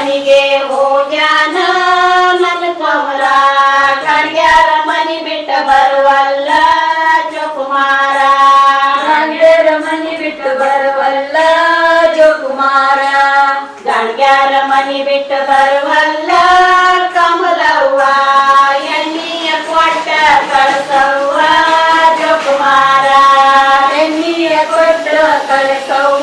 ಮನಿಗೆ ಹೋಗ್ಯಾನ ನನ್ನ ಕಮಲ ಗಂಡ್ಯಾರ ಮನಿ ಬಿಟ್ಟ ಬರುವಲ್ಲ ಜೋಕುಮಾರ ಗಂಡ್ಯರ ಮನಿ ಬಿಟ್ಟು ಬರುವಲ್ಲ ಜೋಕುಮಾರ ಗಂಡ್ಯಾರ ಮನಿ ಬಿಟ್ಟು ಬರುವಲ್ಲ ಕಮಲವ್ವ ಎಣ್ಣಿಯ ಕೊಟ್ಟ ಕಳಸವ್ವ ಜೋಕುಮಾರ ಎಣ್ಣಿಯ ಕೊಟ್ಟು ಕಳಿಸವ್ವ